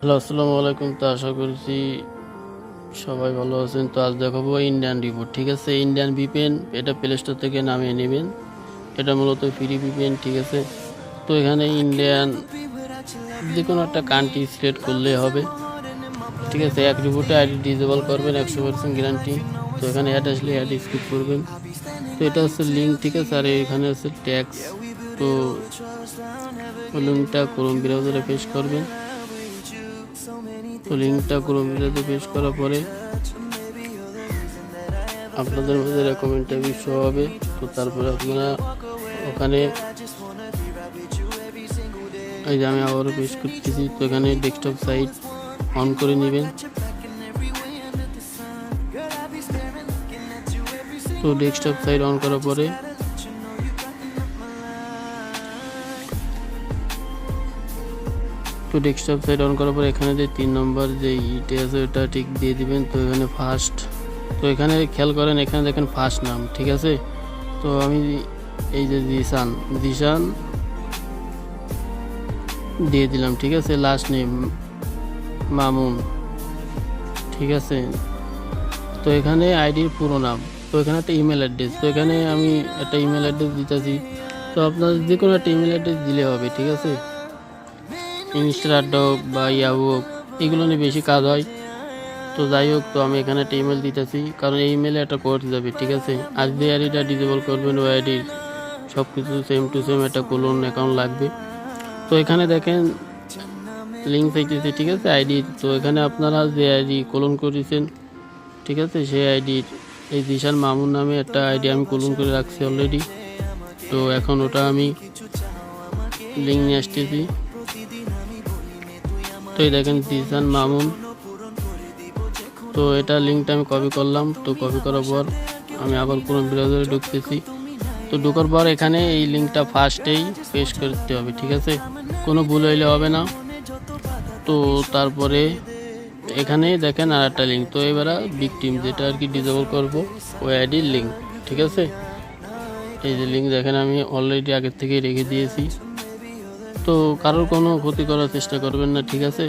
Hello, আসসালামু আলাইকুম। তো আশা করছি সবাই ভালো আছেন। তো আজ দেখাবো ইন্ডিয়ান রিপোর্ট। ঠিক আছে, ইন্ডিয়ান ভিপিএন এটা প্লে স্টোর থেকে নামিয়ে নেবেন। এটা মূলত ফ্রি ভিপিএন। ঠিক আছে, তো এখানে ইন্ডিয়ান যে কোনো একটা কান্ট্রি সিলেক্ট করলেই হবে। ঠিক আছে, এক রিপোর্টে আইডি ডিসেবল করবেন, 100% গ্যারান্টি। তো এখানে অ্যাড আসলে অ্যাড স্কিপ করবেন। তো এটা হচ্ছে লিঙ্ক। ঠিক আছে, আর এখানে হচ্ছে ট্যাক্স। তো লিঙ্কটা ক্রোম ব্রাউজারে পেস্ট করবেন। তো লিঙ্কটা ক্রোম ব্রাউজারে পেস্ট করার পরে আপনাদের মধ্যে রেকমেন্ডটা শো হবে। তো তারপরে আপনারা ওখানে এই যে আমি আবারও পেস্ট করতেছি। তো এখানে ডেস্কটপ সাইট অন করে নেবেন। তো ডেস্কটপ সাইট অন করার পরে এখানে যে 3 নম্বর যে ইটে আছে ওটা ঠিক দিয়ে দিবেন। তো এখানে ফার্স্ট, তো এখানে খেয়াল করেন, এখানে দেখেন ফার্স্ট নাম। ঠিক আছে, তো আমি এই যে জিশান দিয়ে দিলাম। ঠিক আছে, লাস্ট নেম মামুন। ঠিক আছে, তো এখানে আইডির পুরো নাম। তো এখানে একটা ইমেল অ্যাড্রেস। তো এখানে আমি একটা ইমেল অ্যাড্রেস দিতেছি। তো আপনার যে কোনো একটা ইমেল অ্যাড্রেস দিলে হবে। ঠিক আছে, ইনস্টাগ্রাম হোক বা ইয়াহু হোক, এগুলো নিয়ে বেশি কাজ হয়। তো যাই হোক, তো আমি এখানে একটা ইমেল দিতেছি, কারণ এই ইমেলে একটা কোড যাবে। ঠিক আছে, আর যে আইডিটা ডিসেবল করবেন ওই আইডির সব কিছু সেম টু সেম একটা কোলন অ্যাকাউন্ট লাগবে। তো এখানে দেখেন লিঙ্ক চাইতেছে। ঠিক আছে, আইডি। তো এখানে আপনারা যে আইডি কোলন করেছেন, ঠিক আছে, সেই আইডির এই জিশান মামুন নামে একটা আইডি আমি কোলন করে রাখছি অলরেডি। তো এখন ওটা আমি লিঙ্ক নিয়ে আসতেছি। তো এই দেখেন জিশান মামুন। তো এটা লিঙ্কটা আমি কপি করলাম। তো কপি করার পর আমি আবার কোনো ব্রাউজারে ঢুকতেছি। তো ঢোকার পর এখানে এই লিঙ্কটা ফার্স্টেই পেস্ট করতে হবে। ঠিক আছে, কোনো ভুল হইলে হবে না। তো তারপরে এখানে দেখেন আর একটা লিঙ্ক। তো এবারে ভিকটিম যেটা আর কি ডিসেবল করবো ওই আইডির লিঙ্ক। ঠিক আছে, এই যে লিঙ্ক দেখেন আমি অলরেডি আগের থেকেই রেখে দিয়েছি। তো কারোর কোনো ক্ষতি করার চেষ্টা করবেন না। ঠিক আছে,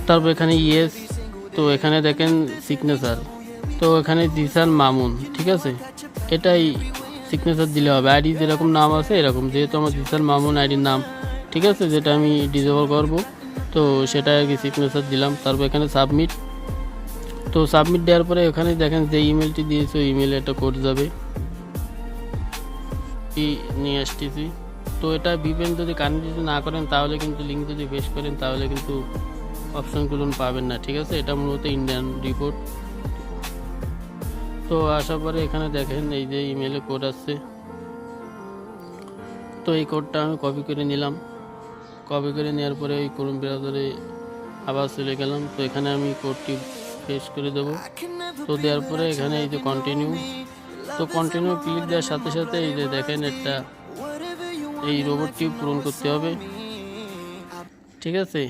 তারপর এখানে ইয়েস। তো এখানে দেখেন সিগনেচার। তো এখানে জিসান মামুন। ঠিক আছে, এটাই সিগনেচার দিলে হবে। আইডি যেরকম নাম আছে এরকম, যেহেতু আমার জিসান মামুন আইডির নাম। ঠিক আছে, যেটা আমি ডিসেবল করব, তো সেটা আর কি সিগনেচার দিলাম। তারপর এখানে সাবমিট। তো সাবমিট দেওয়ার পরে এখানে দেখেন যে ইমেলটি দিয়েছে ওই ইমেলে একটা কোড যাবে, নিয়ে আসতেছি। তো এটা ভিপিএন যদি কানেক্ট না করেন তাহলে কিন্তু লিঙ্ক যদি পেস্ট করেন তাহলে কিন্তু অপশনগুলো পাবেন না। ঠিক আছে, এটা মূলত ইন্ডিয়ান রিপোর্ট। তো আসার পরে এখানে দেখেন এই যে ইমেলে কোড আসছে। তো এই কোডটা আমি কপি করে নিলাম। কপি করে নেওয়ার পরে ওই ক্রোম ব্রাউজারে আবার চলে গেলাম। তো এখানে আমি কোডটি পেস্ট করে দেবো। তো দেওয়ার পরে এখানে এই যে কন্টিনিউ। তো কন্টিনিউ ক্লিক দেওয়ার সাথে সাথে এই যে দেখেন একটা এই রোবটটি পূরণ করতে হবে। ঠিক আছে,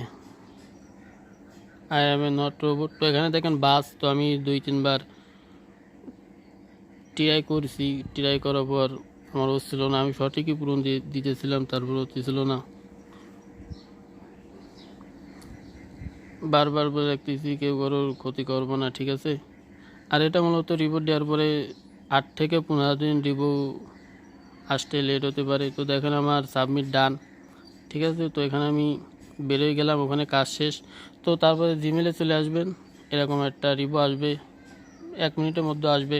I M A not robot. তো এখানে দেখেন বাস। তো আমি 2-3 বার ট্রাই করছি। ট্রাই করার পর আমার হচ্ছিল না। আমি সঠিকই পূরণ দিতেছিলাম, তারপর হচ্ছিল না। বারবার বলে রাখতেছি কেউ কারোর ক্ষতি করবো না। ঠিক আছে, আর এটা মূলত রিপোর্ট দেওয়ার পরে 8 থেকে 15 দিন রিভিউ আসতে লেট হতে পারে। তো দেখেন আমার সাবমিট ডান। ঠিক আছে, তো এখানে আমি বেরোয় গেলাম, ওখানে কাজ শেষ। তো তারপরে জিমেলে চলে আসবেন, এরকম একটা রিভিউ আসবে, 1 মিনিটের মধ্যে আসবে।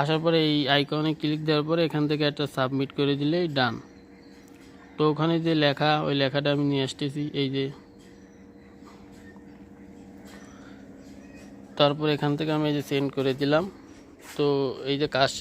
আসার পরে এই আইকনে ক্লিক দেওয়ার পরে এখান থেকে একটা সাবমিট করে দিলেই ডান। তো ওখানে যে লেখা ওই লেখাটা আমি নিয়ে আসতেছি এই যে। তারপর এখান থেকে আমি এই যে সেন্ড করে দিলাম। তো এই যে কাজ শেষ।